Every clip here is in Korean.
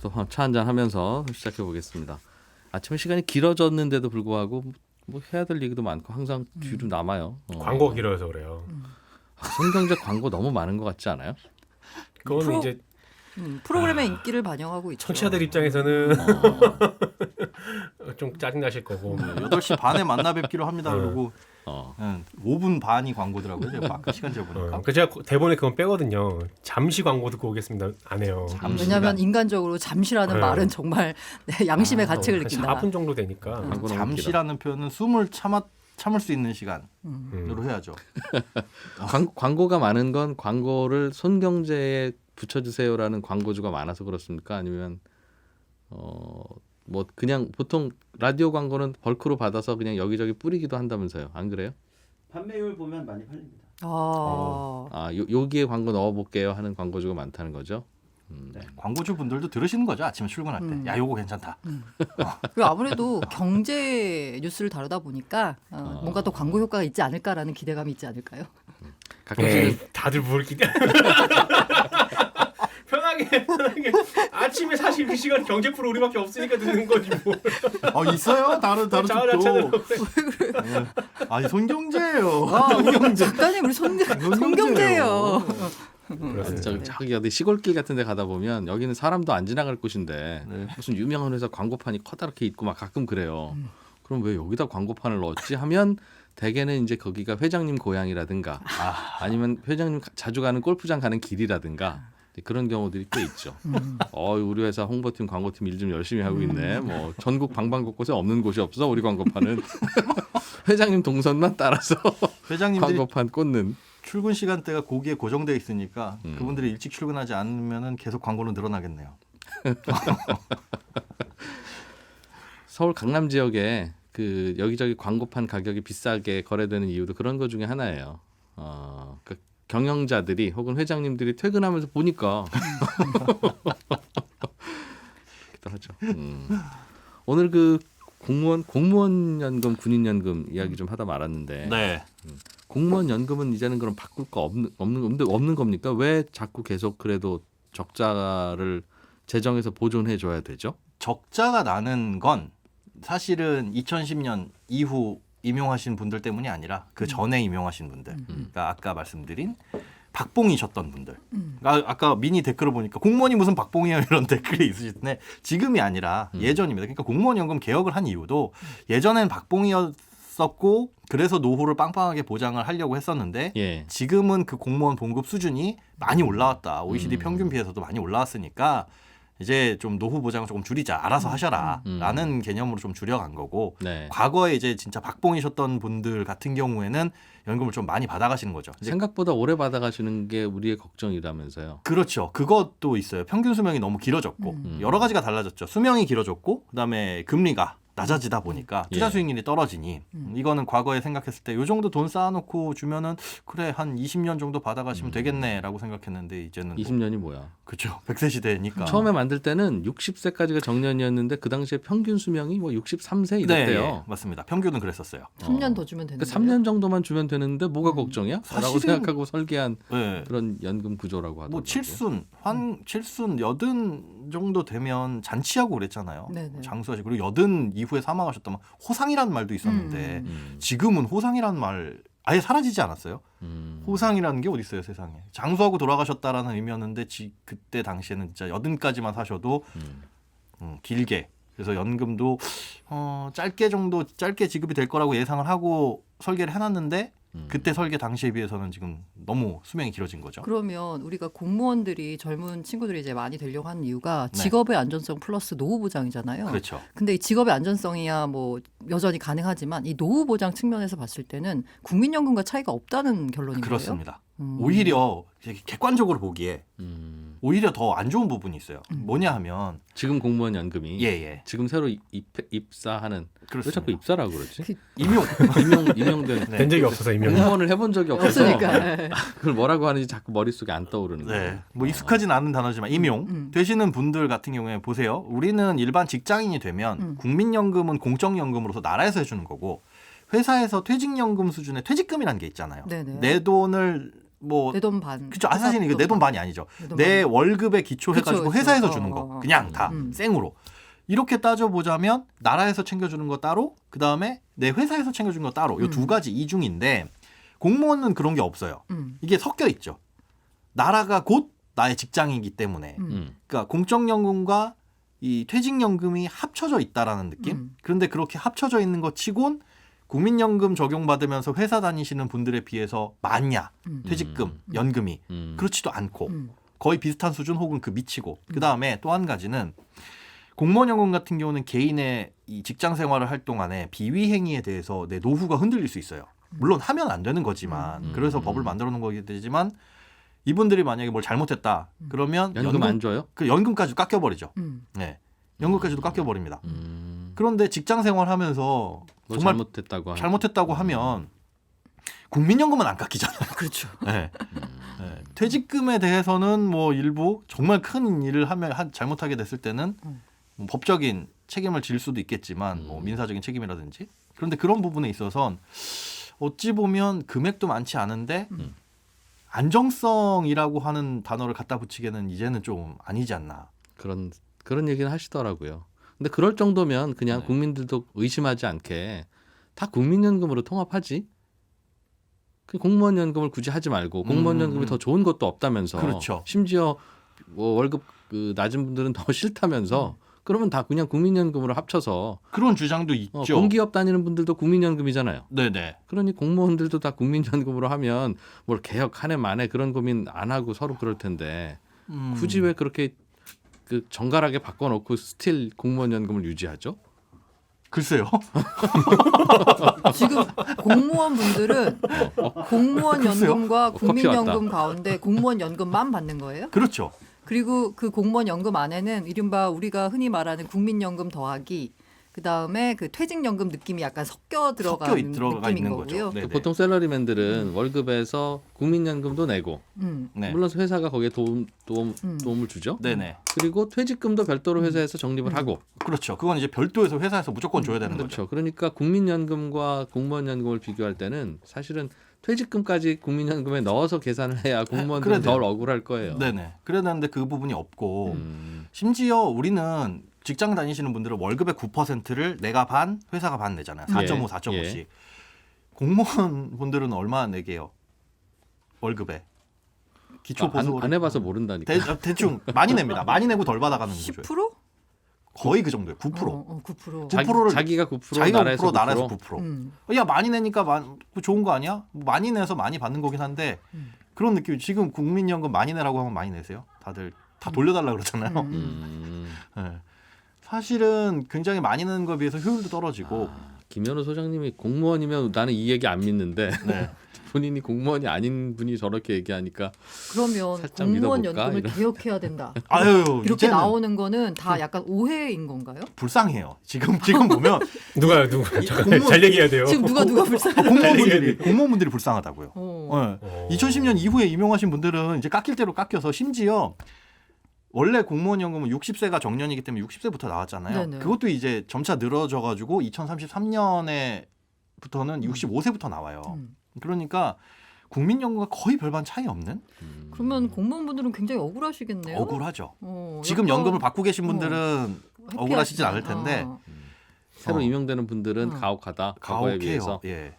또 차 한잔 하면서 시작해 보겠습니다. 아침에 시간이 길어졌는데도 불구하고 뭐 해야 될 얘기도 많고 항상 뒤로 남아요. 광고 길어서 그래요. 손경제 광고 너무 많은 것 같지 않아요? 그거는 이제 프로그램의 인기를 반영하고 있죠. 청취자들 입장에서는 좀 짜증 나실 거고. 8시 반에 만나 뵙기로 합니다. 그러고 어. 5분 반이 광고더라고요. 제가 아까 시간 재보니까. 그 제가 대본에 그건 빼거든요. 잠시 광고 듣고 오겠습니다. 안 해요. 왜냐하면 인간적으로 잠시라는 네. 말은 정말 양심의 가책을 느낀다. 4분 정도 되니까. 광고는 잠시라는 표현은 숨을 참을 수 있는 시간으로 해야죠. 광고가 많은 건 광고를 손경제에 붙여주세요라는 광고주가 많아서 그렇습니까? 아니면 뭐 그냥 보통 라디오 광고는 벌크로 받아서 그냥 여기저기 뿌리기도 한다면서요? 안 그래요? 판매율 보면 많이 팔립니다. 여기에 광고 넣어볼게요 하는 광고주가 많다는 거죠. 네, 광고주 분들도 들으시는 거죠. 아침에 출근할 때. 야, 요거 괜찮다. 그리고 아무래도 경제 뉴스를 다루다 보니까 뭔가 또 광고 효과가 있지 않을까라는 기대감이 있지 않을까요? 가끔씩은 다들 뭘 기대? 편하게 아침에 사실 그 시간 경제 프로 우리밖에 없으니까 듣는 거지 뭐. 있어요? 다른 자체는 쪽도. 아니 손경제예요. 작가님 우리 손경제예요. 저기 어디 시골길 같은데 가다 보면 여기는 사람도 안 지나갈 곳인데 네. 무슨 유명한 회사 광고판이 커다랗게 있고 막 가끔 그래요. 그럼 왜 여기다 광고판을 넣었지 하면 대개는 이제 거기가 회장님 고향이라든가 아니면 회장님 자주 가는 골프장 가는 길이라든가 그런 경우들이 꽤 있죠. 우리 회사 홍보팀 광고팀 일 좀 열심히 하고 있네. 뭐 전국 방방곳곳에 없는 곳이 없어 우리 광고판은. 회장님 동선만 따라서 회장님들이 광고판 꽂는. 출근 시간대가 거기에 고정돼 있으니까 그분들이 일찍 출근하지 않으면은 계속 광고는 늘어나겠네요. 서울 강남 지역에 그 여기저기 광고판 가격이 비싸게 거래되는 이유도 그런 것 중에 하나예요. 그 경영자들이 혹은 회장님들이 퇴근하면서 보니까 기도 하죠. 오늘 그 공무원 연금, 군인 연금 이야기 좀 하다 말았는데 네. 공무원 연금은 이제는 그럼 바꿀 거 없는 겁니까? 왜 자꾸 계속 그래도 적자를 재정에서 보존해 줘야 되죠? 적자가 나는 건 사실은 2010년 이후 임용하신 분들 때문이 아니라 그 전에 임용하신 분들. 그러니까 아까 말씀드린 박봉이셨던 분들. 아까 미니 댓글을 보니까 공무원이 무슨 박봉이에요 이런 댓글이 있으시던데 지금이 아니라 예전입니다. 그러니까 공무원 연금 개혁을 한 이유도 예전엔 박봉이었었고 그래서 노후를 빵빵하게 보장을 하려고 했었는데 예. 지금은 그 공무원 봉급 수준이 많이 올라왔다. OECD 평균 비해서도 많이 올라왔으니까 이제 좀 노후 보장을 조금 줄이자. 알아서 하셔라. 라는 개념으로 좀 줄여간 거고 네. 과거에 이제 진짜 박봉이셨던 분들 같은 경우에는 연금을 좀 많이 받아가시는 거죠. 이제 생각보다 오래 받아가시는 게 우리의 걱정이라면서요. 그렇죠. 그것도 있어요. 평균 수명이 너무 길어졌고 여러 가지가 달라졌죠. 수명이 길어졌고 그다음에 금리가 낮아지다 보니까 투자 수익률이 떨어지니 이거는 과거에 생각했을 때 이 정도 돈 쌓아놓고 주면은 그래 한 20년 정도 받아가시면 되겠네라고 생각했는데 이제는 20년이 뭐야? 그렇죠. 100세 시대니까 처음에 만들 때는 60세까지가 정년이었는데 그 당시에 평균 수명이 뭐 63세 이랬대요. 네, 맞습니다. 평균은 그랬었어요. 3년 더 주면 되는 그러니까 거예요? 3년 정도만 주면 되는데 뭐가 걱정이야? 라고 사실은- 생각하고 설계한 네. 그런 연금 구조라고 하더라고요. 뭐 칠순 여든 정도 되면 잔치하고 그랬잖아요. 네네. 장수하시고 그리고 여든 이후에 사망하셨다면 호상이라는 말도 있었는데 음. 지금은 호상이라는 말 아예 사라지지 않았어요. 호상이라는 게 어디 있어요, 세상에. 장수하고 돌아가셨다라는 의미였는데 그때 당시에는 진짜 여든까지만 사셔도 길게. 그래서 연금도 짧게 지급이 될 거라고 예상을 하고 설계를 해놨는데 그때 설계 당시에 비해서는 지금 너무 수명이 길어진 거죠. 그러면 우리가 공무원들이 젊은 친구들이 이제 많이 되려고 하는 이유가 네. 직업의 안전성 플러스 노후 보장이잖아요. 그렇죠. 근데 이 직업의 안전성이야 뭐 여전히 가능하지만 이 노후 보장 측면에서 봤을 때는 국민연금과 차이가 없다는 결론인 거예요. 그렇습니다. 오히려 객관적으로 보기에 오히려 더 안 좋은 부분이 있어요. 뭐냐 하면 지금 공무원 연금이 예. 지금 새로 입사하는 왜 그렇습니다. 자꾸 입사라고 그러지? 임용된 된 적이 없어서 이명. 공무원을 해본 적이 없어서 없으니까. 그걸 뭐라고 하는지 자꾸 머릿속에 안 떠오르는 거예요. 네. 뭐 익숙하진 않은 단어지만 임용 되시는 분들 같은 경우에 보세요. 우리는 일반 직장인이 되면 국민연금은 공적연금으로서 나라에서 해주는 거고 회사에서 퇴직연금 수준의 퇴직금이라는 게 있잖아요. 네네. 내 돈을 뭐 내 돈 반. 그죠? 사실 이거 내 돈 반이 아니죠. 내돈 내 반. 월급에 기초해가지고 그쵸, 회사에서 그쵸. 주는 거 그냥 다 생으로 이렇게 따져보자면 나라에서 챙겨주는 거 따로 그 다음에 내 회사에서 챙겨주는 거 따로 이 두 가지 이중인데 공무원은 그런 게 없어요. 이게 섞여 있죠. 나라가 곧 나의 직장이기 때문에 그러니까 공적연금과 이 퇴직연금이 합쳐져 있다라는 느낌. 그런데 그렇게 합쳐져 있는 것 치곤 국민연금 적용받으면서 회사 다니시는 분들에 비해서 많냐 퇴직금, 연금이 그렇지도 않고 거의 비슷한 수준 혹은 그 미치고 그 다음에 또 한 가지는 공무원연금 같은 경우는 개인의 이 직장 생활을 할 동안에 비위 행위에 대해서 내 노후가 흔들릴 수 있어요. 물론 하면 안 되는 거지만 그래서 법을 만들어 놓은 거기 되지만 이분들이 만약에 뭘 잘못했다 그러면 연금 안 줘요? 그 연금까지 깎여버리죠. 네, 연금까지도 깎여버립니다. 그런데 직장 생활하면서 뭐 정말 잘못했다고 하면 국민연금은 안 깎이잖아요. 그렇죠. 네. 네. 퇴직금에 대해서는 뭐 일부 정말 큰 일을 하면 잘못하게 됐을 때는 뭐 법적인 책임을 질 수도 있겠지만 뭐 민사적인 책임이라든지 그런데 그런 부분에 있어선 어찌 보면 금액도 많지 않은데 안정성이라고 하는 단어를 갖다 붙이기에는 이제는 좀 아니지 않나. 그런 얘기는 하시더라고요. 근데 그럴 정도면 그냥 네. 국민들도 의심하지 않게 다 국민연금으로 통합하지. 그 공무원연금을 굳이 하지 말고 공무원연금이 더 좋은 것도 없다면서. 그렇죠. 심지어 뭐 월급 그 낮은 분들은 더 싫다면서. 그러면 다 그냥 국민연금으로 합쳐서 그런 주장도 있죠. 공기업 다니는 분들도 국민연금이잖아요. 네네. 그러니 공무원들도 다 국민연금으로 하면 뭘 개혁 한 해 만에 그런 고민 안 하고 서로 그럴 텐데 굳이 왜 그렇게 그 정갈하게 바꿔놓고 스틸 공무원연금을 유지하죠? 글쎄요. 지금 공무원 분들은 공무원 글쎄요. 연금과 커피 국민연금 가운데 공무원 연금만 받는 거예요? 그렇죠. 그리고 그 공무원 연금 안에는 이른바 우리가 흔히 말하는 국민연금 더하기 그다음에 그 퇴직연금 느낌이 약간 섞여 들어가는 들어가 느낌인 있는 거고요. 거죠. 네네. 보통 샐러리맨들은 월급에서 국민연금도 내고 네. 물론 회사가 거기에 도움을 주죠. 네네. 그리고 퇴직금도 별도로 회사에서 적립을 하고 그렇죠. 그건 이제 별도에서 회사에서 무조건 줘야 되는 거죠. 그렇죠. 그러니까 국민연금과 공무원연금을 비교할 때는 사실은 퇴직금까지 국민연금에 넣어서 계산을 해야 공무원들은 그래야 덜 돼요. 억울할 거예요. 네네. 그래야 되는데 그 부분이 없고 심지어 우리는 직장 다니시는 분들은 월급의 9%를 내가 반, 회사가 반 내잖아요. 4.5, 4.5씩. 예. 공무원 분들은 얼마나 내게요? 월급에. 기초 보수 안 해봐서 모른다니까. 대충 많이 냅니다. 많이 내고 덜 받아가는 구조예요. 10%? 거의 그 정도예요. 9%. 9%. 9%를 자기가 9%, 자기가 나라에서 9%, 나라에서 9%. 음. 야 많이 내니까 좋은 거 아니야? 뭐 많이 내서 많이 받는 거긴 한데 그런 느낌. 지금 국민연금 많이 내라고 하면 많이 내세요. 다들 다 돌려달라 그러잖아요. 네. 사실은 굉장히 많이 내는 거에 비해서 효율도 떨어지고. 김현우 소장님이 공무원이면 나는 이 얘기 안 믿는데 네. 본인이 공무원이 아닌 분이 저렇게 얘기하니까 그러면 살짝 공무원 믿어볼까? 연금을 이런. 개혁해야 된다. 아유 이렇게 이제는 나오는 거는 다 약간 오해인 건가요? 불쌍해요. 지금 보면 누가 잠깐 잘 얘기해야 돼요. 지금 누가 불쌍해? 공무원분들이 불쌍하다고요. 어. 네. 2010년 이후에 임용하신 분들은 이제 깎일 대로 깎여서 심지어 원래 공무원연금은 60세가 정년이기 때문에 60세부터 나왔잖아요. 네네. 그것도 이제 점차 늘어져가지고 2033년에부터는 65세부터 나와요. 그러니까 국민연금과 거의 별반 차이 없는 그러면 공무원분들은 굉장히 억울하시겠네요. 억울하죠. 어, 지금 약간 연금을 받고 계신 분들은 억울하시진 않을 텐데 새로 임용되는 분들은 가혹하다. 과거에 가혹해요. 비해서. 예.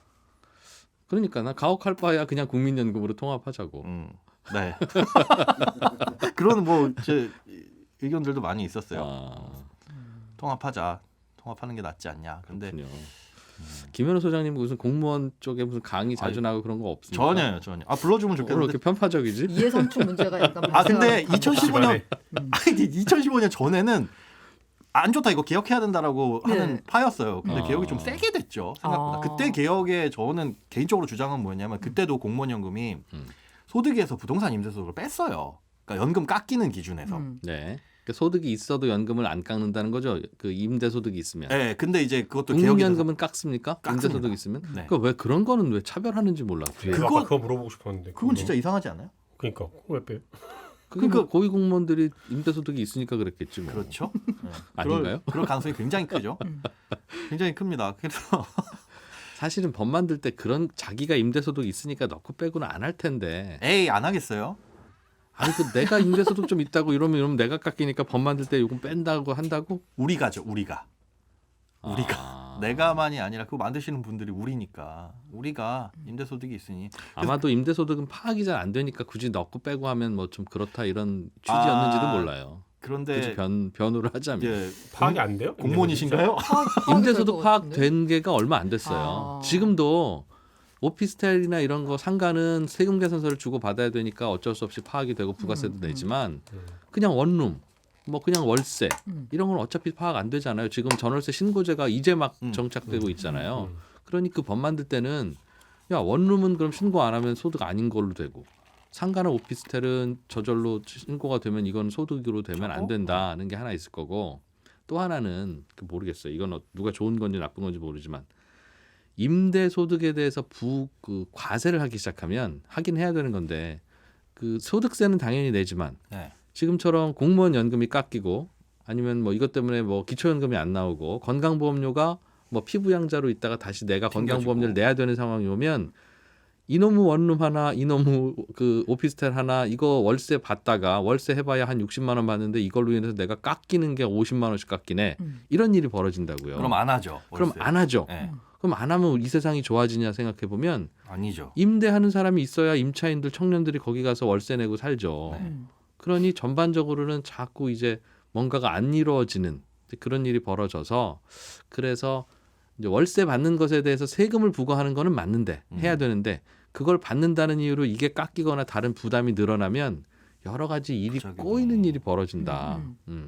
그러니까 나 가혹할 바에야 그냥 국민연금으로 통합하자고. 네. 그런 뭐 제 의견들도 많이 있었어요. 통합하자. 통합하는 게 낫지 않냐. 근데 그렇군요. 김현우 소장님 무슨 공무원 쪽에 무슨 강의 자주 나고 그런 거 없습니까? 전혀. 아 불러주면 왜 좋겠는데. 이렇게 편파적이지? 이해상충 문제가 약간 아 근데 발생하는 2015년 전에는 안 좋다 이거 개혁해야 된다라고 하는 네. 파였어요. 근데 개혁이 좀 세게 됐죠. 생각보다. 그때 개혁에 저는 개인적으로 주장은 뭐였냐면 그때도 공무원연금이 소득에서 부동산 임대소득을 뺐어요. 그러니까 연금 깎이는 기준에서. 네. 그러니까 소득이 있어도 연금을 안 깎는다는 거죠. 그 임대소득이 있으면. 네, 근데 이제 그것도 국민연금은 깎습니까? 깎습니다. 임대소득 있으면? 네. 그러니까 왜 그런 거는 왜 차별하는지 몰랐어요. 그거 물어보고 싶었는데. 그건 진짜 이상하지 않아요? 그러니까 왜 빼? 그러니까 고위 공무원들이 임대소득이 있으니까 그랬겠지 뭐. 그렇죠. 네. 아닌가요? 그럴 가능성이 굉장히 크죠. 굉장히 큽니다. 그래서 사실은 법 만들 때 그런 자기가 임대소득 있으니까 넣고 빼고는 안 할 텐데. 에이 안 하겠어요? 아니 그 내가 임대소득 좀 있다고 이러면 내가 깎이니까 법 만들 때 요금 뺀다고 한다고? 우리가죠. 우리가. 아. 내가만이 아니라 그거 만드시는 분들이 우리가 임대소득이 있으니 아마도 임대소득은 파악이 잘 안 되니까 굳이 넣고 빼고 하면 뭐 좀 그렇다 이런 취지였는지도 몰라요. 그런데 굳이 변호를 하자면. 예, 파악이 안 돼요? 공무원이신가요? 임대소득 파악된 게가 얼마 안 됐어요. 지금도 오피스텔이나 이런 거 상가는 세금 계산서를 주고 받아야 되니까 어쩔 수 없이 파악이 되고 부가세도 내지만 그냥 원룸 뭐 그냥 월세 이런 건 어차피 파악 안 되잖아요. 지금 전월세 신고제가 이제 막 정착되고 있잖아요. 그러니 그 법 만들 때는 야 원룸은 그럼 신고 안 하면 소득 아닌 걸로 되고 상가나 오피스텔은 저절로 신고가 되면 이건 소득으로 되면 안 된다는 게 하나 있을 거고 또 하나는 모르겠어요. 이건 누가 좋은 건지 나쁜 건지 모르지만 임대소득에 대해서 그 과세를 하기 시작하면 하긴 해야 되는 건데 그 소득세는 당연히 내지만 네. 지금처럼 공무원 연금이 깎이고 아니면 뭐 이것 때문에 뭐 기초연금이 안 나오고 건강보험료가 뭐 피부양자로 있다가 다시 내가 건강보험료를 내야 되는 상황이 오면 이놈의 원룸 하나 이놈의 그 오피스텔 하나 이거 월세 받다가 월세 해봐야 한 60만 원 받는데 이걸로 인해서 내가 깎이는 게 50만 원씩 깎이네 이런 일이 벌어진다고요. 그럼 안 하죠. 그럼 월세. 안 하죠. 네. 그럼 안 하면 이 세상이 좋아지냐 생각해 보면 아니죠. 임대하는 사람이 있어야 임차인들 청년들이 거기 가서 월세 내고 살죠. 그러니 전반적으로는 자꾸 이제 뭔가가 안 이루어지는 그런 일이 벌어져서 그래서 이제 월세 받는 것에 대해서 세금을 부과하는 거는 맞는데 해야 되는데 그걸 받는다는 이유로 이게 깎이거나 다른 부담이 늘어나면 여러 가지 일이 갑자기 꼬이는 일이 벌어진다.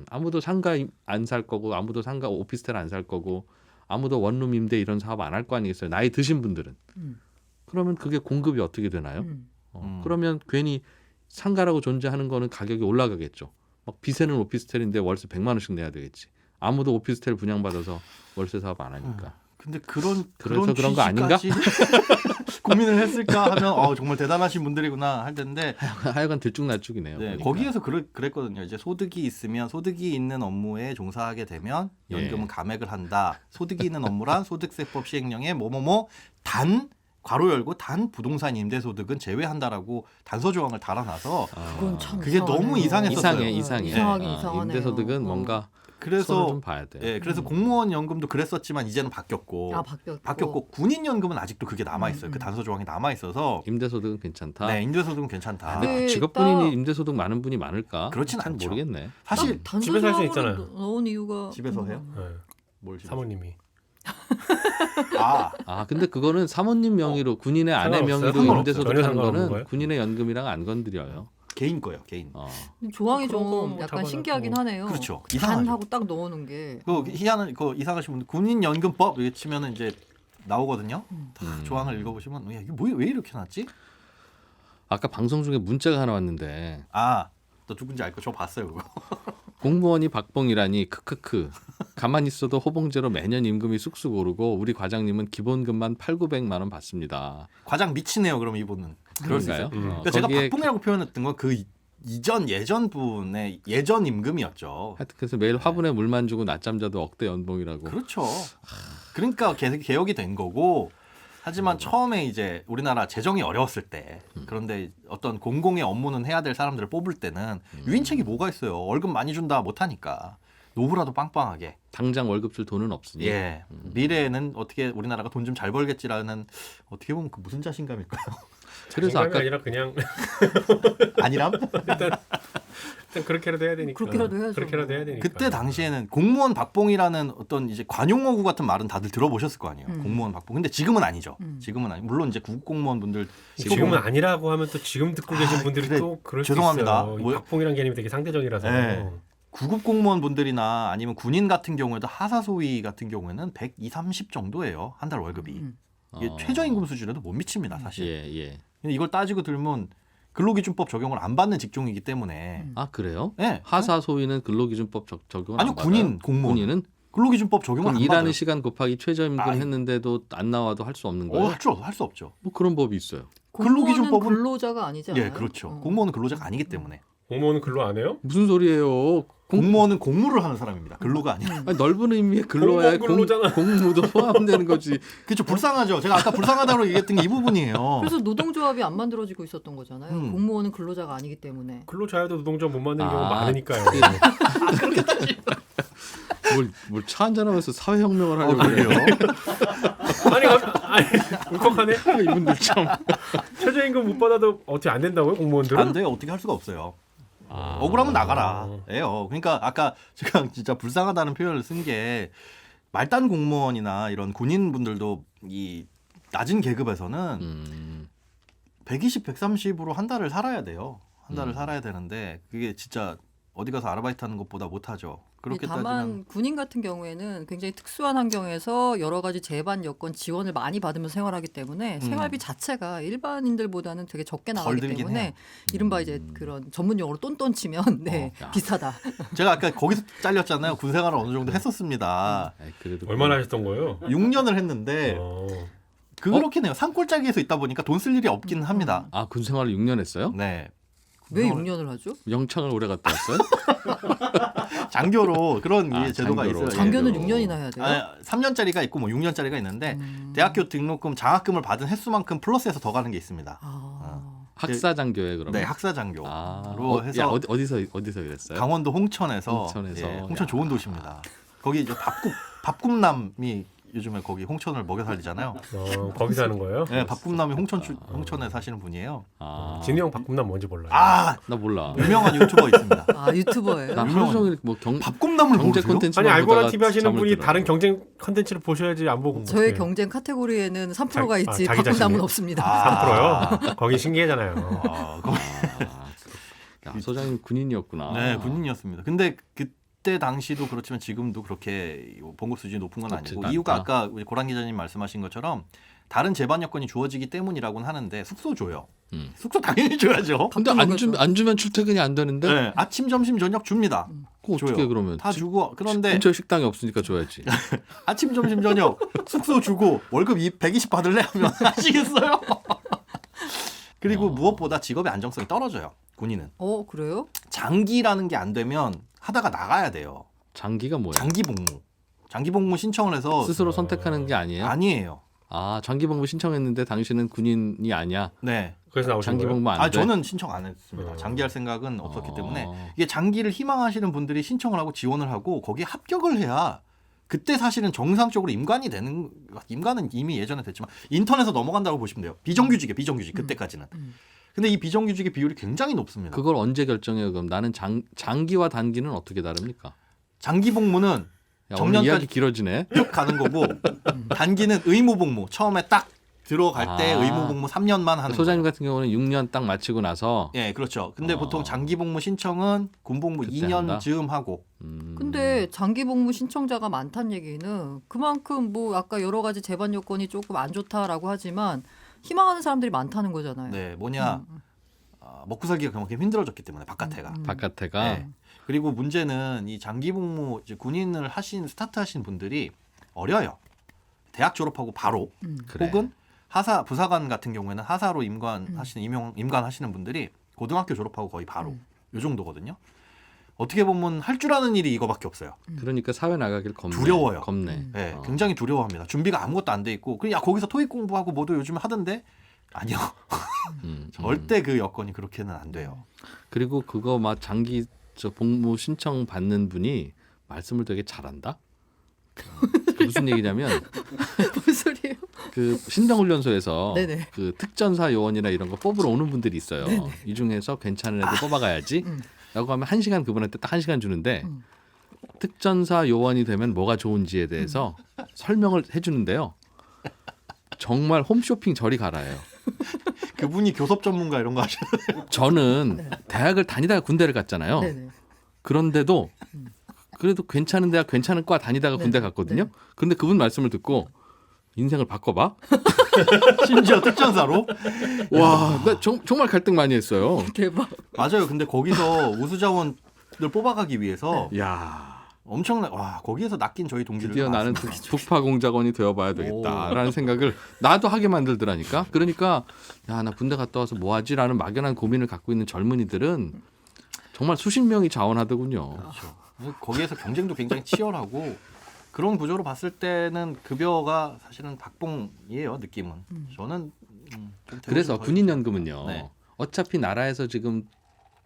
아무도 상가 안 살 거고 아무도 상가 오피스텔 안 살 거고 아무도 원룸 임대 이런 사업 안 할 거 아니겠어요. 나이 드신 분들은. 그러면 그게 공급이 어떻게 되나요? 그러면 괜히 상가라고 존재하는 거는 가격이 올라가겠죠. 막 비세는 오피스텔인데 월세 100만 원씩 내야 되겠지. 아무도 오피스텔 분양받아서 월세 사업 안 하니까. 근데 그래서 그런 거 아닌가? 고민을 했을까 하면 정말 대단하신 분들이구나 할 텐데 하여간 들쭉날쭉이네요. 네, 보니까. 거기에서 그랬거든요. 이제 소득이 있으면 소득이 있는 업무에 종사하게 되면 연금은 예. 감액을 한다. 소득이 있는 업무란 소득세법 시행령에 뭐뭐뭐 단 괄호 열고 단 부동산 임대소득은 제외한다라고 단서 조항을 달아놔서 그건 참 그게 너무 이상했었어요. 이상해. 이상하긴 아, 이상하네요. 임대소득은 뭔가 손을 그래서 좀 봐야 돼. 예, 그래서 공무원 연금도 그랬었지만 이제는 바뀌었고 바뀌었고 군인 연금은 아직도 그게 남아 있어요. 그 단서 조항이 남아 있어서 임대소득은 괜찮다. 네, 임대소득은 괜찮다. 근데 네, 직업군인이 딱- 임대소득 많은 분이 많을까? 그렇진 잘 않죠. 모르겠네. 사실 집에서 할수 있잖아요. 넣은 이유가 집에서 해요? 네. 뭘 집에서? 사모님이. 아 근데 그거는 사모님 명의로 군인의 아내 상관없어요? 명의로 상관없어요. 임대소득하는 전혀 상관없는 거는 거예요? 군인의 연금이랑 안 건드려요. 개인 거예요, 개인. 조항이 그런 거 좀 뭐 약간 잡아놓고. 신기하긴 하네요. 그렇죠. 이상하죠. 단하고 딱 넣어놓은 게. 이상하신 분들 군인 연금법 이렇게 치면은 이제 나오거든요. 다 조항을 읽어보시면 야, 이게 왜 이렇게 놨지? 아까 방송 중에 문자가 하나 왔는데 또 누군지 알 거 저 봤어요 그거. 공무원이 박봉이라니 크크크 가만히 있어도 호봉제로 매년 임금이 쑥쑥 오르고 우리 과장님은 기본금만 8,900만 원 받습니다. 과장 미치네요. 그럼 이분은. 그럴 수 있어요. 그런가요? 그러니까 제가 거기에 박봉이라고 표현했던 건 그 예전 분의 예전 임금이었죠. 하여튼 그래서 매일 화분에 물만 주고 낮잠 자도 억대 연봉이라고. 그렇죠. 그러니까 개혁이 된 거고. 하지만 처음에 이제 우리나라 재정이 어려웠을 때 그런데 어떤 공공의 업무는 해야 될 사람들을 뽑을 때는 유인책이 뭐가 있어요. 월급 많이 준다 못하니까 노후라도 빵빵하게. 당장 월급 줄 돈은 없으니. 예. 미래에는 어떻게 우리나라가 돈 좀 잘 벌겠지라는 어떻게 보면 그 무슨 자신감일까요? 그래서 아까 아니라 그냥 아니람? 일단 그렇게라도 해야 되니까. 그렇게라도 해야죠. 그렇게라도 해야 되니까. 그때 당시에는 공무원 박봉이라는 어떤 이제 관용어구 같은 말은 다들 들어보셨을 거 아니에요. 공무원 박봉. 근데 지금은 아니죠. 지금은 아니. 물론 이제 구급 공무원 분들 지금은 아니라고 하면 또 지금 듣고 계신 분들이 그래. 또 그럴 죄송합니다. 수 있어요. 이 뭐- 박봉이라는 개념이 되게 상대적이라서. 네. 구급 공무원 분들이나 아니면 군인 같은 경우에도 하사소위 같은 경우에는 120, 30 정도예요. 한 달 월급이. 이게 최저임금 수준에도 못 미칩니다, 사실. 예. 근데 이걸 따지고 들면 근로기준법 적용을 안 받는 직종이기 때문에 아 그래요? 네. 하사 소위는 근로기준법 적용 아니요, 군인 공무원. 군인은 근로기준법 적용을 그럼 안 일하는 받아요. 시간 곱하기 최저임금 아이. 했는데도 안 나와도 할 수 없는 거예요? 할 수 없죠. 뭐 그런 법이 있어요. 공무원은 근로기준법은- 근로자가 아니지 않아요? 예, 그렇죠. 공무원은 근로자가 아니기 때문에. 공무원은 근로 안 해요? 무슨 소리예요? 공무원은 공무를 하는 사람입니다. 근로가 아니라. 아니, 넓은 의미의 근로야 공무원 근로잖아. 공무도 포함되는 거지. 그렇죠. 불쌍하죠. 제가 아까 불쌍하다고 얘기했던 게 이 부분이에요. 그래서 노동조합이 안 만들어지고 있었던 거잖아요. 음. 공무원은 근로자가 아니기 때문에. 근로자여도 노동조합 못 만드는 경우 아, 많으니까요. 뭘 차 한잔하면서 사회혁명을 하려고 그래요? 그래요. 아니 울컥하네. 이분들 참. 최저임금 못 받아도 어떻게 안 된다고요 공무원들은? 안 돼요. 어떻게 할 수가 없어요. 아. 억울하면 나가라. 예요. 그러니까 아까 제가 진짜 불쌍하다는 표현을 쓴 게 말단 공무원이나 이런 군인분들도 이 낮은 계급에서는 120, 130으로 한 달을 살아야 돼요. 한 달을 살아야 되는데 그게 진짜 어디 가서 아르바이트 하는 것보다 못하죠. 그렇게 다만 따지면 군인 같은 경우에는 굉장히 특수한 환경에서 여러 가지 재반 여건 지원을 많이 받으면서 생활하기 때문에 생활비 자체가 일반인들보다는 되게 적게 덜 나가기 들긴 때문에 해요. 이른바 이제 그런 전문 용어로 똔똔 치면 네, 야. 비슷하다. 제가 아까 거기서 잘렸잖아요. 군 생활을 어느 정도 했었습니다. 아이, 그래도 얼마나 하셨던 거예요? 6년을 했는데 어. 그렇긴 해요. 산골짜기에서 있다 보니까 돈 쓸 일이 없긴 합니다. 아, 군 생활을 6년 했어요? 네. 왜 6년을 하죠? 영창을 오래 갔다 왔어요? 장교로 그런 아, 제도가 장교로. 있어요. 장교는 예. 6년이나 해야 돼요? 아니, 3년짜리가 있고 뭐 6년짜리가 있는데 대학교 등록금 장학금을 받은 횟수만큼 플러스해서 더 가는 게 있습니다. 학사장교에 그러면. 네, 학사장교로 아, 해서 야, 어디서 일했어요? 강원도 홍천에서 홍천에서. 예, 홍천 좋은 도시입니다. 거기 이제 밥꿈남이 요즘에 거기 홍천을 먹여 살리잖아요. 거기서 하는 거예요? 네, 밥꿈남이 홍천에 사시는 분이에요. 아, 진우 형 바꿈난 뭔지 몰라요. 아, 나 몰라. 유명한 유튜버 있습니다. 아 유튜버예요? 나 하루 유명한- 종일 뭐 밥꿈남을 경제 모르세요? 콘텐츠 아니 알고라 TV 하시는 분이 다른 경쟁 컨텐츠를 보셔야지 안 보고. 저의 어떡해요. 경쟁 카테고리에는 3%가 자- 있지 자기 바꾼 담은 자신이? 없습니다. 아. 3%요? 거기 신기하잖아요. 야, 소장님 군인이었구나. 네, 군인이었습니다. 근데 그때 당시도 그렇지만 지금도 그렇게 봉급 수준이 높은 건 아니고 높지 이유가 않다. 아까 우리 고란 기자님 말씀하신 것처럼 다른 재반 여건이 주어지기 때문이라고는 하는데 숙소 줘요. 숙소 당연히 줘야죠. 근데 안 주면 출퇴근이 안 되는데 네, 아침, 점심, 저녁 줍니다. 그거 어떻게 줘요. 그러면 다 주고 그런데 근처에 식당이 없으니까 줘야지. 아침, 점심, 저녁 숙소 주고 월급 120 받을래 하면 하시겠어요? 그리고 무엇보다 직업의 안정성이 떨어져요. 군인은 그래요? 장기라는 게 안 되면 하다가 나가야 돼요. 장기가 뭐예요? 장기 복무 신청을 해서 스스로 선택하는 게 아니에요? 아니에요. 아, 장기 복무 신청했는데 당신은 군인이 아니야. 네. 그래서 나오신 장기 거예요? 복무 안 돼. 아 저는 신청 안 했습니다. 장기할 생각은 없었기 때문에 이게 장기를 희망하시는 분들이 신청을 하고 지원을 하고 거기에 합격을 해야 그때 사실은 정상적으로 임관이 되는 임관은 이미 예전에 됐지만 인턴에서 넘어간다고 보시면 돼요. 비정규직이에요. 비정규직 그때까지는. 근데 이 비정규직의 비율이 굉장히 높습니다. 그걸 언제 결정해요? 그럼 나는 장기와 단기는 어떻게 다릅니까? 장기 복무는 야, 오늘 정년까지 이야기 길어지네. 쭉 가는 거고 단기는 의무 복무. 처음에 딱 들어갈 때 아. 의무 복무 3년만 하는 소장님 거예요. 같은 경우는 6년 딱 마치고 나서 예, 그렇죠. 근데 보통 장기 복무 신청은 군 복무 그때 2년 즈음 하고 근데 장기 복무 신청자가 많다는 얘기는 그만큼 뭐 아까 여러 가지 재반 여건이 조금 안 좋다라고 하지만 희망하는 사람들이 많다는 거잖아요. 네, 뭐냐 먹고 살기가 그만큼 힘들어졌기 때문에 바깥에가. 바깥에가 네. 그리고 문제는 이 장기 복무 이제 군인을 스타트하신 분들이 어려요. 대학 졸업하고 바로 그래. 혹은 부사관 같은 경우에는 하사로 임관하시는 분들이 고등학교 졸업하고 거의 바로 요 정도거든요. 어떻게 보면 할 줄 아는 일이 이거밖에 없어요. 그러니까 사회 나가길 겁내. 두려워요. 겁내. 네, 굉장히 두려워합니다. 준비가 아무것도 안 돼 있고 그냥 거기서 토익 공부하고 뭐도 요즘 하던데 아니요. 절대 그 여건이 그렇게는 안 돼요. 그리고 그거 막 장기 복무 신청 받는 분이 말씀을 되게 잘한다. 무슨 얘기냐면 무슨 소리예요? 그 신병훈련소에서 네네. 그 특전사 요원이나 이런 거 뽑으러 오는 분들이 있어요. 이 중에서 괜찮은 애들 뽑아가야지. 라고 하면 1시간 그분한테 딱 1시간 주는데 특전사 요원이 되면 뭐가 좋은지에 대해서 설명을 해주는데요. 정말 홈쇼핑 저리 가라예요. 그분이 교섭 전문가 이런 거 하시는. 저는 대학을 다니다가 군대를 갔잖아요. 네네. 그런데도 그래도 괜찮은 대학 괜찮은 과 다니다가 군대 갔거든요. 근데 그분 말씀을 듣고 인생을 바꿔봐. 심지어 특전사로. 와, 나 정말 갈등 많이 했어요. 대박. 맞아요. 근데 거기서 우수자원을 뽑아가기 위해서 야, 엄청나. 와 거기에서 낚인 저희 동기들. 드디어 나는 북파공작원이 되어봐야 되겠다라는 생각을 나도 하게 만들더라니까. 그러니까 야, 나 군대 갔다 와서 뭐하지라는 막연한 고민을 갖고 있는 젊은이들은 정말 수십 명이 자원하더군요. 그렇죠. 거기에서 경쟁도 굉장히 치열하고 그런 구조로 봤을 때는 급여가 사실은 박봉이에요. 느낌은. 저는 좀 그래서 더- 군인연금은요. 네. 어차피 나라에서 지금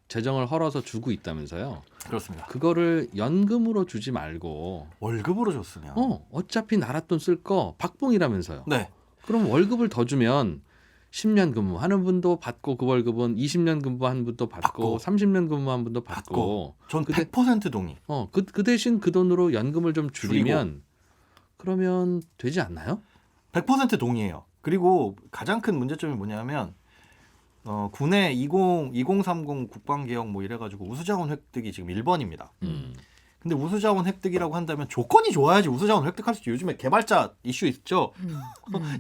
재정을 헐어서 주고 있다면서요. 그렇습니다. 그거를 연금으로 주지 말고 월급으로 줬으면. 어차피 나라 돈 쓸 거 박봉이라면서요. 네. 그럼 월급을 더 주면 10년 근무하는 분도 받고 그 월급은 20년 근무한 분도 받고 30년 근무한 분도 받고 전 그대- 100% 동의. 그 대신 그 돈으로 연금을 좀 줄이면 그러면 되지 않나요? 100% 동의해요. 그리고 가장 큰 문제점이 뭐냐면 군의 2030 국방개혁 뭐 이래가지고 우수자원 획득이 지금 1번입니다. 근데 우수자원 획득이라고 한다면 조건이 좋아야지 우수자원 획득할 수 있죠. 요즘에 개발자 이슈 있죠.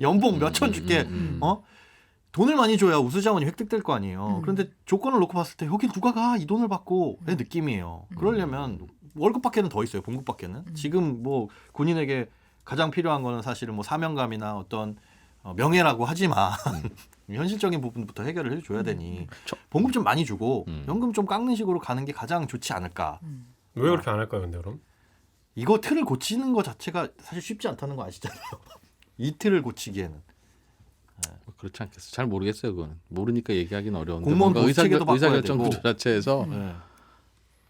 연봉 몇천 줄게. 돈을 많이 줘야 우수자원이 획득될 거 아니에요. 그런데 조건을 놓고 봤을 때 여기 누가 가? 이 돈을 받고의 느낌이에요. 그러려면 월급밖에는 더 있어요. 봉급밖에는. 지금 뭐 군인에게 가장 필요한 거는 사실은 뭐 사명감이나 어떤 명예라고 하지만 현실적인 부분부터 해결을 해줘야 되니 봉급 좀 많이 주고 연금 좀 깎는 식으로 가는 게 가장 좋지 않을까. 왜 그렇게 안 할까요, 근데 그럼? 이거 틀을 고치는 거 자체가 사실 쉽지 않다는 거 아시잖아요. 이 틀을 고치기에는. 그렇지 않겠어. 잘 모르겠어요. 그거는 모르니까 얘기하기는 어려운데 공무원 뭔가 보수체계도 바꿔야 의사결정 되고. 구조 자체에서 네.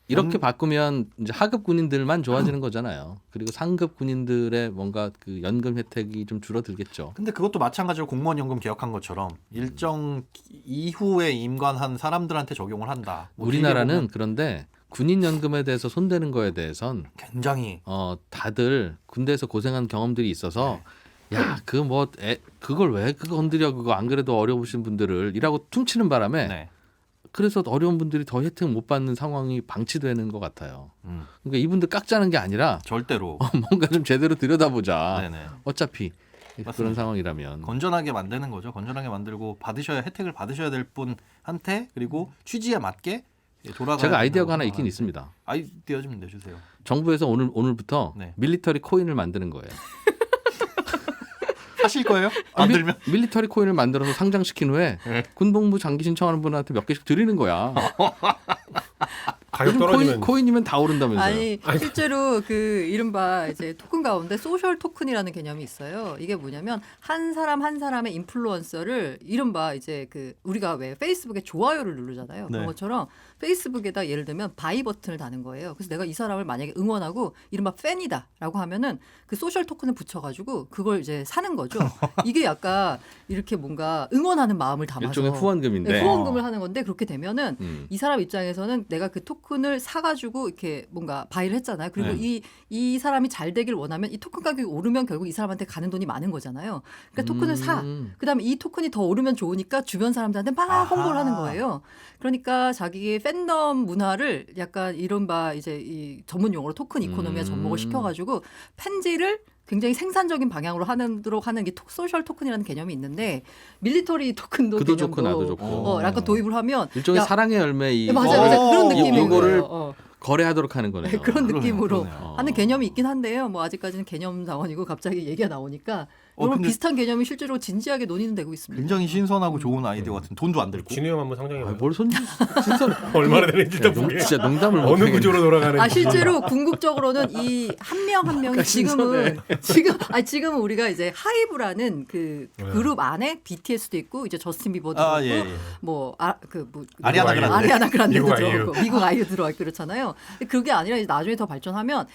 이렇게 바꾸면 이제 하급 군인들만 좋아지는 거잖아요. 그리고 상급 군인들의 뭔가 그 연금 혜택이 좀 줄어들겠죠. 근데 그것도 마찬가지로 공무원 연금 개혁한 것처럼 일정 이후에 임관한 사람들한테 적용을 한다. 뭐 우리나라는 길게 그런데 군인 연금에 대해서 손대는 거에 대해선 보면 굉장히 다들 군대에서 고생한 경험들이 있어서 야, 그 뭐 그걸 왜 그거 건드려 그거 안 그래도 어려우신 분들을 이라고 퉁치는 바람에 네. 그래서 어려운 분들이 더 혜택 못 받는 상황이 방치되는 것 같아요. 음, 그러니까 이분들 깎자는 게 아니라 절대로 뭔가 좀 제대로 들여다보자. 네네. 어차피 그런 맞습니다. 상황이라면 건전하게 만드는 거죠. 건전하게 만들고 받으셔야 혜택을 받으셔야 될 분한테 그리고 취지에 맞게 돌아가야 제가 아이디어가 하나 된다고 있긴 생각하는데. 있습니다. 아이디어 좀 내주세요. 정부에서 오늘부터 네. 밀리터리 코인을 만드는 거예요. 하실 거예요? 안 들면? 밀리터리 코인을 만들어서 상장시킨 후에 네. 군복무 장기 신청하는 분한테 몇 개씩 드리는 거야. 가격 요즘 떨어지면 코인이면 다 오른다면서요. 아니 실제로 그 이른바 이제 토큰 가운데 소셜 토큰이라는 개념이 있어요. 이게 뭐냐면 한 사람 한 사람의 인플루언서를 이른바 이제 그 우리가 왜 페이스북에 좋아요를 누르잖아요. 네. 그런 것처럼 페이스북에다 예를 들면 바이 버튼을 다는 거예요. 그래서 내가 이 사람을 만약에 응원하고 이른바 팬이다라고 하면은 그 소셜 토큰을 붙여가지고 그걸 이제 사는 거죠. 이게 약간 이렇게 뭔가 응원하는 마음을 담아서 일종의 후원금인데. 네, 후원금을 하는 건데 그렇게 되면은 음. 이 사람 입장에서는 내가 그 토큰을 사가지고 이렇게 뭔가 바이를 했잖아요. 그리고 네. 이 사람이 잘 되길 원하면 이 토큰 가격이 오르면 결국 이 사람한테 가는 돈이 많은 거잖아요. 그러니까 토큰을 사. 그다음에 이 토큰이 더 오르면 좋으니까 주변 사람들한테 막 아하. 홍보를 하는 거예요. 그러니까 자기의 팬덤 문화를 약간 이른바 이제 이 전문 용어로 토큰 이코노미에 접목을 시켜가지고 팬지를 굉장히 생산적인 방향으로 하도록 하는 게 소셜 토큰이라는 개념이 있는데 밀리터리 토큰도 그도 개념도 좋고 나도 좋고. 약간 도입을 하면 일종의 야, 사랑의 열매 이 맞아요, 맞아요. 그런 어, 느낌인 요거를 거예요. 거래하도록 하는 거네요. 그런 그러네요, 느낌으로 그러네요. 하는 개념이 있긴 한데요. 뭐 아직까지는 개념 자원이고 갑자기 얘기가 나오니까 이런 근데 비슷한 개념이 실제로 진지하게 논의는 되고 있습니다. 굉장히 신선하고 좋은 아이디어 같은 돈도 안 들고. 진우 형 한번 상장해봐요. 뭘 진짜 얼마나 되는지 또 보게. 진짜 농담을 못 어느 하겠네. 구조로 돌아가는지. 아 실제로 궁극적으로는 이 한 명 한 명이 지금은 우리가 이제 하이브라는 그 네. 그룹 안에 BTS도 있고 이제 저스틴 비버도 아, 있고 예, 예. 뭐 아리아나 그란데. 아리아나 그란데도 미국 들어가고 미국 아이유 들어가고 그렇잖아요. 근데 그게 아니라 이제 나중에 더 발전하면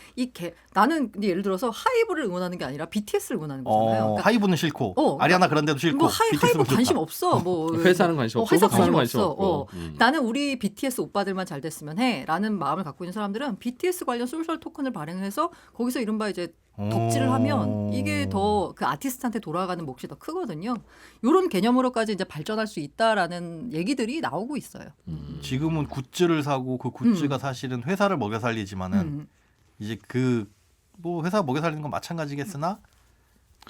나는 근데 예를 들어서 하이브를 응원하는 게 아니라 BTS를 응원하는 거잖아요. 그러니까 하이브는 싫고 그러니까 아리아나 그란데도 싫고 뭐 BTS 하이브 는 좋다. 관심 없어. 뭐 회사는 관심 없고 회사 소속사는 관심 관심 없어. 없고. 나는 우리 BTS 오빠들만 잘 됐으면 해라는 마음을 갖고 있는 사람들은 BTS 관련 소셜 토큰을 발행해서 거기서 이른바 이제 덕질을 하면 이게 더 그 아티스트한테 돌아가는 몫이 더 크거든요. 이런 개념으로까지 이제 발전할 수 있다라는 얘기들이 나오고 있어요. 지금은 굿즈를 사고 그 굿즈가 사실은 회사를 먹여 살리지만은 이제 그 뭐 회사 먹여 살리는 건 마찬가지겠으나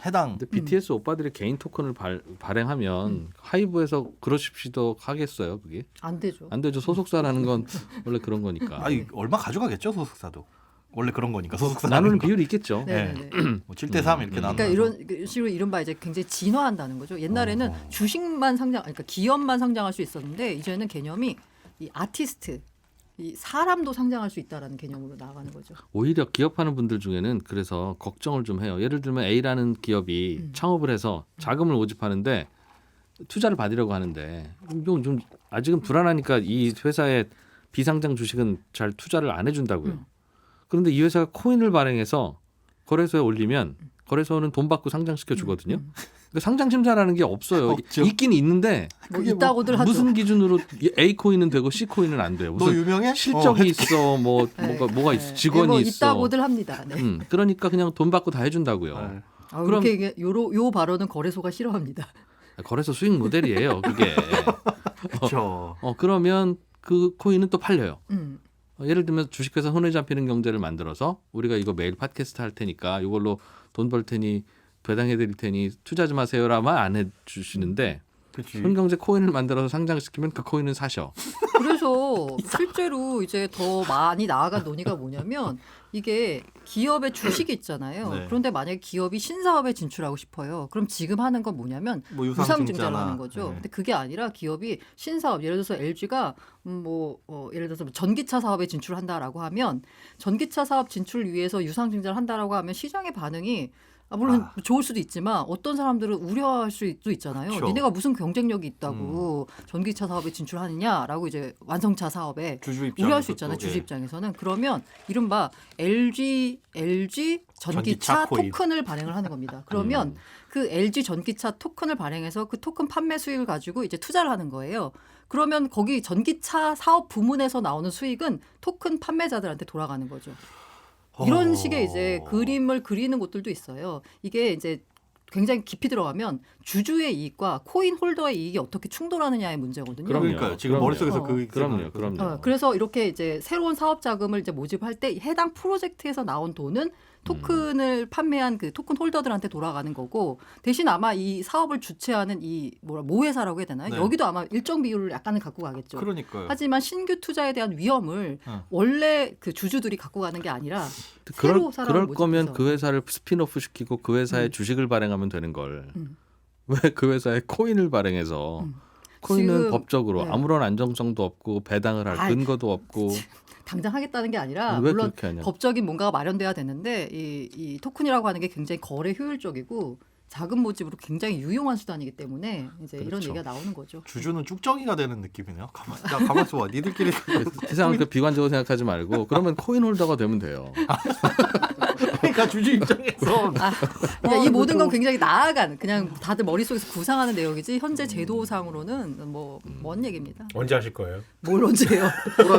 해당 근데 BTS 오빠들이 개인 토큰을 발행하면 하이브에서 그러십시도 하겠어요, 그게? 안 되죠. 안 되죠. 소속사라는 건 원래 그런 거니까. 아니 얼마 가져가겠죠 소속사도 원래 그런 거니까 소속사 나누는 비율이 있겠죠. 네네네. 뭐 7대3 이렇게 나누는 그러니까 이런 식으로 이른바 이제 굉장히 진화한다는 거죠. 옛날에는 주식만 그러니까 기업만 상장할 수 있었는데 이제는 개념이 이 아티스트 이 사람도 상장할 수 있다라는 개념으로 나아가는 거죠. 오히려 기업하는 분들 중에는 그래서 걱정을 좀 해요. 예를 들면 A라는 기업이 창업을 해서 자금을 모집하는데 투자를 받으려고 하는데 좀 아직은 불안하니까 이 회사의 비상장 주식은 잘 투자를 안 해준다고요. 그런데 이 회사가 코인을 발행해서 거래소에 올리면 거래소는 돈 받고 상장시켜 주거든요. 그러니까 상장 심사라는 게 없어요. 없죠. 있긴 있는데 뭐 그게 뭐 있다고들 하죠. 무슨 기준으로 A 코인은 되고 C 코인은 안 돼요. 너 무슨 유명해? 실적이 있어, 뭐 네. 뭐가 있어, 네. 직원이 뭐 있어. 있다고들 합니다. 네. 그러니까 그냥 돈 받고 다 해준다고요. 네. 아, 그럼- 그렇게 이게 요 발언은 거래소가 싫어합니다. 거래소 수익 모델이에요, 그게. 그렇죠. 그러면 그 코인은 또 팔려요. 음. 예를 들면 주식회사 손에 잡히는 경제를 만들어서 우리가 이거 매일 팟캐스트 할 테니까 이걸로 돈 벌 테니 배당해 드릴 테니 투자 좀 하세요라만 안 해주시는데 그렇지. 손경제 코인을 만들어서 상장시키면 그 코인은 사셔. 그래서 실제로 이제 더 많이 나아간 논의가 뭐냐면 이게 기업의 주식이 있잖아요. 네. 그런데 만약에 기업이 신사업에 진출하고 싶어요. 그럼 지금 하는 건 뭐냐면 뭐 유상증자를 하는 거죠. 네. 근데 그게 아니라 기업이 신사업, 예를 들어서 LG가 예를 들어서 전기차 사업에 진출한다라고 하면 전기차 사업 진출을 위해서 유상증자를 한다라고 하면 시장의 반응이 물론 좋을 수도 있지만 어떤 사람들은 우려할 수도 있잖아요. 그쵸. 니네가 무슨 경쟁력이 있다고 전기차 사업에 진출하느냐라고 이제 완성차 사업에 주주 입장 우려할 수 있잖아요. 주주 입장에서는. 그러면 이른바 LG 전기차 전기차 코인. 토큰을 발행을 하는 겁니다. 그러면 그 LG 전기차 토큰을 발행해서 그 토큰 판매 수익을 가지고 이제 투자를 하는 거예요. 그러면 거기 전기차 사업 부문에서 나오는 수익은 토큰 판매자들한테 돌아가는 거죠. 이런 식의 이제 그림을 그리는 곳들도 있어요. 이게 이제 굉장히 깊이 들어가면 주주의 이익과 코인 홀더의 이익이 어떻게 충돌하느냐의 문제거든요. 그러니까요. 지금 그럼요. 머릿속에서 그 그럼요. 그래서 이렇게 이제 새로운 사업 자금을 이제 모집할 때 해당 프로젝트에서 나온 돈은 토큰을 판매한 그 토큰 홀더들한테 돌아가는 거고 대신 아마 이 사업을 주최하는 이 모회사라고 해야 되나요? 네. 여기도 아마 일정 비율을 약간은 갖고 가겠죠. 그러니까요. 하지만 신규 투자에 대한 위험을 원래 그 주주들이 갖고 가는 게 아니라 새로 사람을 그럴 거면 모집해서. 그 회사를 스피노프 시키고 그 회사의 주식을 발행하면 되는 걸. 왜 그 회사에 코인을 발행해서 코인은 지금, 법적으로 네. 아무런 안정성도 없고 배당을 할 근거도 없고 당장 하겠다는 게 아니라 왜 물론 그렇게 하냐. 법적인 뭔가가 마련돼야 되는데 이 토큰이라고 하는 게 굉장히 거래 효율적이고 자금 모집으로 굉장히 유용한 수단이기 때문에 이제 이런 그렇죠. 얘기가 나오는 거죠. 주주는 쭉정이가 되는 느낌이네요. 가만있어 봐. 니들끼리 세상을 그 비관적으로 생각하지 말고 그러면 코인 홀더가 되면 돼요. 그러니까 주주 입장에서 그러니까 이 모든 건 굉장히 나아간 그냥 다들 머릿속에서 구상하는 내용이지 현재 제도상으로는 뭐 먼 얘기입니다. 언제 하실 거예요? 뭘 언제요?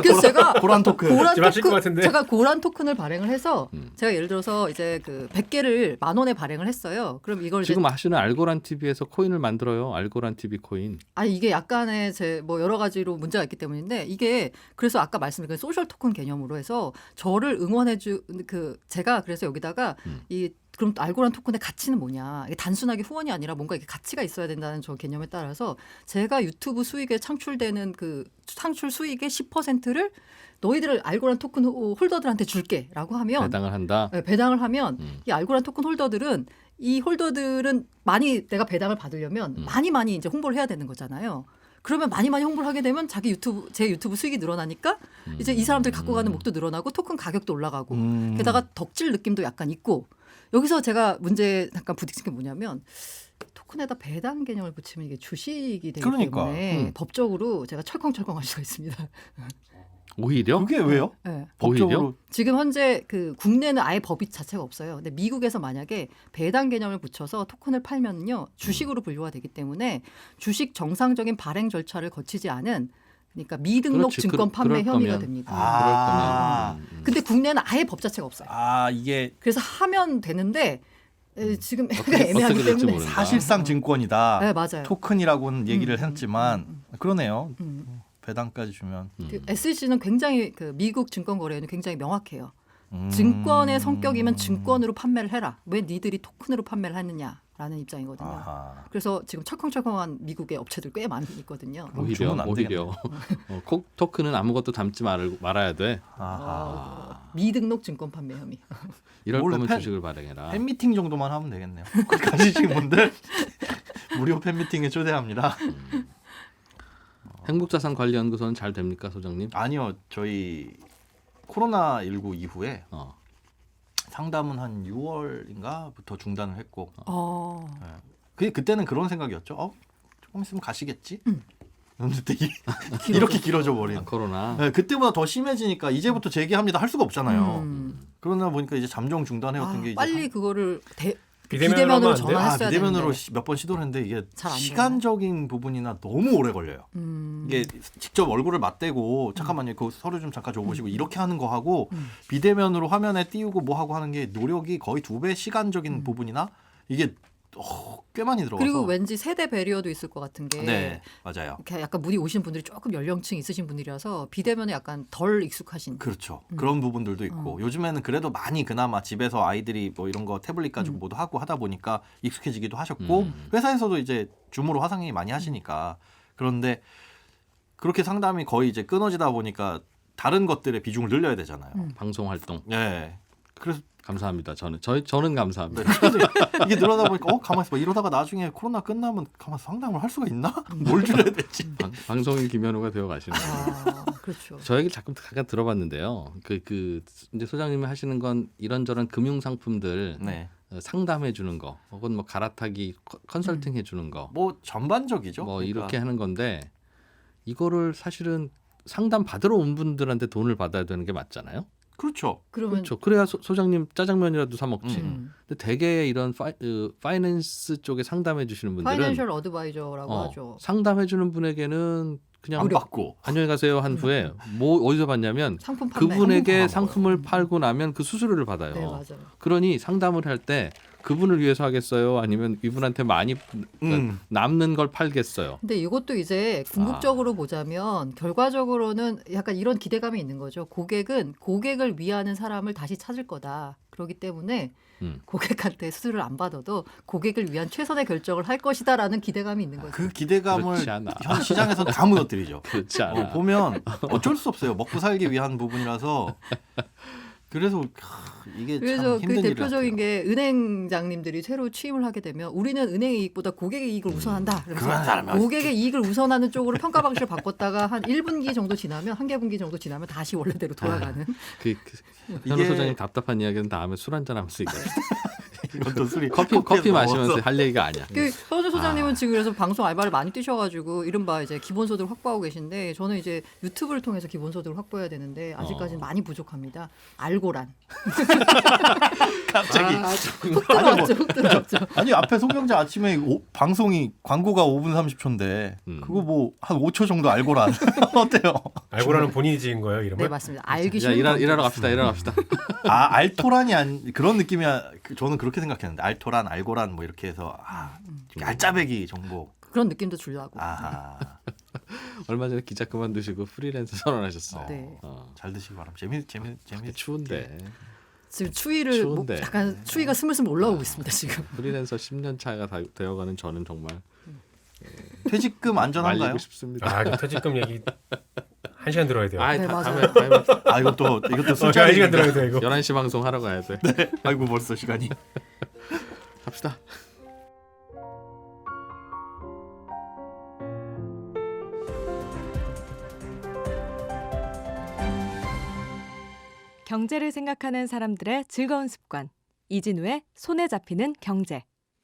그래서 제가 고란 토큰. 지금 하실 것 같은데. 제가 고란 토큰을 발행을 해서 제가 예를 들어서 이제 그 100개를 10,000원에 발행을 했어요. 그럼 이걸 이제 지금 하시는 알고란 TV에서 코인을 만들어요. 알고란 TV 코인. 아니 이게 약간의 제 뭐 여러 가지로 문제가 있기 때문인데 이게 그래서 아까 말씀드린 소셜 토큰 개념으로 해서 저를 응원해 주 그 제가 그래서 여기다가 이 그럼 알고란 토큰의 가치는 뭐냐? 이게 단순하게 후원이 아니라 뭔가 이게 가치가 있어야 된다는 저 개념에 따라서 제가 유튜브 수익에 창출되는 그 창출 수익의 10%를 너희들을 알고란 토큰 홀더들한테 줄게라고 하면 배당을 한다. 네, 배당을 하면 이 알고란 토큰 홀더들은 이 홀더들은 많이 내가 배당을 받으려면 많이 이제 홍보를 해야 되는 거잖아요. 그러면 많이 홍보를 하게 되면 제 유튜브 수익이 늘어나니까 이제 이 사람들 갖고 가는 목도 늘어나고 토큰 가격도 올라가고 게다가 덕질 느낌도 약간 있고 여기서 제가 문제 잠깐 부딪힌 게 뭐냐면 토큰에다 배당 개념을 붙이면 이게 주식이 되기 그러니까. 때문에 법적으로 제가 철컹철컹 할 수가 있습니다. 오히려 그게 왜요? 네. 법적으로 지금 현재 그 국내는 아예 법이 자체가 없어요. 근데 미국에서 만약에 배당 개념을 붙여서 토큰을 팔면요 주식으로 분류가 되기 때문에 주식 정상적인 발행 절차를 거치지 않은 그러니까 미등록 그렇지. 증권 판매 그럴 혐의가 거면. 됩니다. 그럴 거면. 근데 국내는 아예 법 자체가 없어요. 이게 그래서 하면 되는데 지금 어떻게 애매하기 될지 때문에 모른다. 사실상 증권이다. 네, 맞아요. 토큰이라고는 얘기를 했지만 그러네요. 배당까지 주면 그 SEC는 굉장히 그 미국 증권거래에는 굉장히 명확해요. 증권의 성격이면 증권으로 판매를 해라. 왜 니들이 토큰으로 판매를 했느냐라는 입장이거든요. 아하. 그래서 지금 철컹철컹한 미국의 업체들 꽤 많이 있거든요. 주면 안 오히려 토큰은 아무것도 담지 말아야 돼. 아하. 미등록 증권 판매 혐의. 이럴 원래 거면 팬- 주식을 발행해라. 팬미팅 정도만 하면 되겠네요. 가지신 분들 무료 팬미팅에 초대합니다. 행복자산관리연구소는 잘 됩니까, 소장님? 아니요, 저희 코로나19 이후에 어. 상담은 한 6월인가부터 중단을 했고, 어. 그때는 그런 생각이었죠. 조금 있으면 가시겠지. 근데 길어졌어. 이렇게 길어져 버린. 코로나. 네, 그때보다 더 심해지니까 이제부터 재개합니다 할 수가 없잖아요. 음. 그러다 보니까 이제 잠정 중단해왔던 게 이제 빨리 그거를 비대면으로 하면 비대면으로 안 돼요? 전환했어야 비대면으로 되는데. 몇 번 시도를 했는데 이게 잘안 시간적인 부분이나 너무 오래 걸려요. 이게 직접 얼굴을 맞대고 잠깐만요, 그 서류 좀 잠깐 줘보시고 이렇게 하는 거 하고 비대면으로 화면에 띄우고 뭐 하고 하는 게 노력이 거의 2배 시간적인 부분이나 이게 꽤 많이 들어가서. 그리고 왠지 세대 배리어도 있을 것 같은 게 네, 맞아요. 이렇게 약간 문의 오신 분들이 조금 연령층 있으신 분이라서 비대면에 약간 덜 익숙하신. 그렇죠. 그런 부분들도 있고 요즘에는 그래도 많이 그나마 집에서 아이들이 뭐 이런 거 태블릿 가지고 모두 하고 하다 보니까 익숙해지기도 하셨고 회사에서도 이제 줌으로 화상회의 많이 하시니까 그런데 그렇게 상담이 거의 이제 끊어지다 보니까 다른 것들의 비중을 늘려야 되잖아요. 방송 활동. 네. 그래서 감사합니다. 저는 감사합니다. 네, 그래서 이게 늘어나다 보니까 가만있어 봐. 이러다가 나중에 코로나 끝나면 가만있어 상담을 할 수가 있나? 뭘 줄여야 되지? 방송인 김현우가 되어 가시는 거예요. 그렇죠. 저 얘기 잠깐 들어봤는데요. 그 이제 소장님이 하시는 건 이런저런 금융 상품들 네. 상담해 주는 거, 혹은 뭐 갈아타기 컨설팅 해 주는 거, 뭐 전반적이죠. 뭐 그러니까. 이렇게 하는 건데 이거를 사실은 상담 받으러 온 분들한테 돈을 받아야 되는 게 맞잖아요. 그렇죠. 그러면 그렇죠. 그래야 소장님 짜장면이라도 사 먹지. 음. 근데 대개 이런 파이낸스 쪽에 상담해 주시는 분들은 파이낸셜 어드바이저라고 하죠. 상담해 주는 분에게는 그냥 안 받고. 안녕히 가세요 한 후에 뭐 어디서 받냐면 상품 판매. 그분에게 상품 상품을 팔고 나면 그 수수료를 받아요. 네, 맞아요. 그러니 상담을 할 때 그분을 위해서 하겠어요? 아니면 이분한테 많이 남는 걸 팔겠어요? 근데 이것도 이제 궁극적으로 보자면 결과적으로는 약간 이런 기대감이 있는 거죠. 고객은 고객을 위하는 사람을 다시 찾을 거다. 그렇기 때문에 고객한테 수수료를 안 받아도 고객을 위한 최선의 결정을 할 것이다라는 기대감이 있는 거죠. 그 기대감을 그렇지 않아. 현 시장에서 다 무너뜨리죠. 그렇지 않아. 보면 어쩔 수 없어요. 먹고 살기 위한 부분이라서. 그래서 이게 그래서 참 그 힘든 일 대표적인 게 은행장님들이 새로 취임을 하게 되면 우리는 은행의 이익보다 고객의 이익을 우선한다. 그런 그래서 사람은 고객의 이익을 우선하는 쪽으로 평가 방식을 바꿨다가 한 1분기 정도 지나면 한 개분기 정도 지나면 다시 원래대로 돌아가는. 현우 이게- 소장님 답답한 이야기는 다음에 술 한잔 하면서 얘기합시다. 이것도 술이 커피 마시면서 할 얘기가 아니야. 그 서주 소장님은 지금 그래서 방송 알바를 많이 뛰셔가지고 이른바 이제 기본소득을 확보하고 계신데 저는 이제 유튜브를 통해서 기본소득을 확보해야 되는데 아직까지는 많이 부족합니다. 알고란. 갑자기 훅 들어왔죠. 훅 들어왔죠. 아니 앞에 송영자 아침에 방송이 광고가 5분 30초인데 그거 뭐 한 5초 정도 알고란 어때요? 알고라는 본인이 지은 거예요, 이름을? 네 맞습니다. 알기 야 쉬운 일하러 방법. 갑시다. 알토란이 그런 느낌이야. 저는 그렇게 생각했는데 알토란, 알고란 뭐 이렇게 해서 알짜배기 정보. 그런 느낌도 주려고. 아하. 얼마 전에 기자 그만두시고 프리랜서 선언하셨어요. 네. 잘 드시기 바랍니다. 재미 추운데 지금 추위를 추운데. 약간 추위가 스물스물 올라오고 있습니다 지금. 프리랜서 10년 차가 되어가는 저는 정말 퇴직금 안전한가요? 말리고 싶습니다. 그 퇴직금 얘기 1시간 들어야 돼요. 네, 맞아요. 아 이것도 제가 숫자 1시간 들어야 돼요, 이거. 11시 방송 하러 가야 돼. 아이고 벌써 시간이. 갑시다. 경제를 생각하는 사람들의 즐거운 습관. 이진우의 손에 잡히는 경제.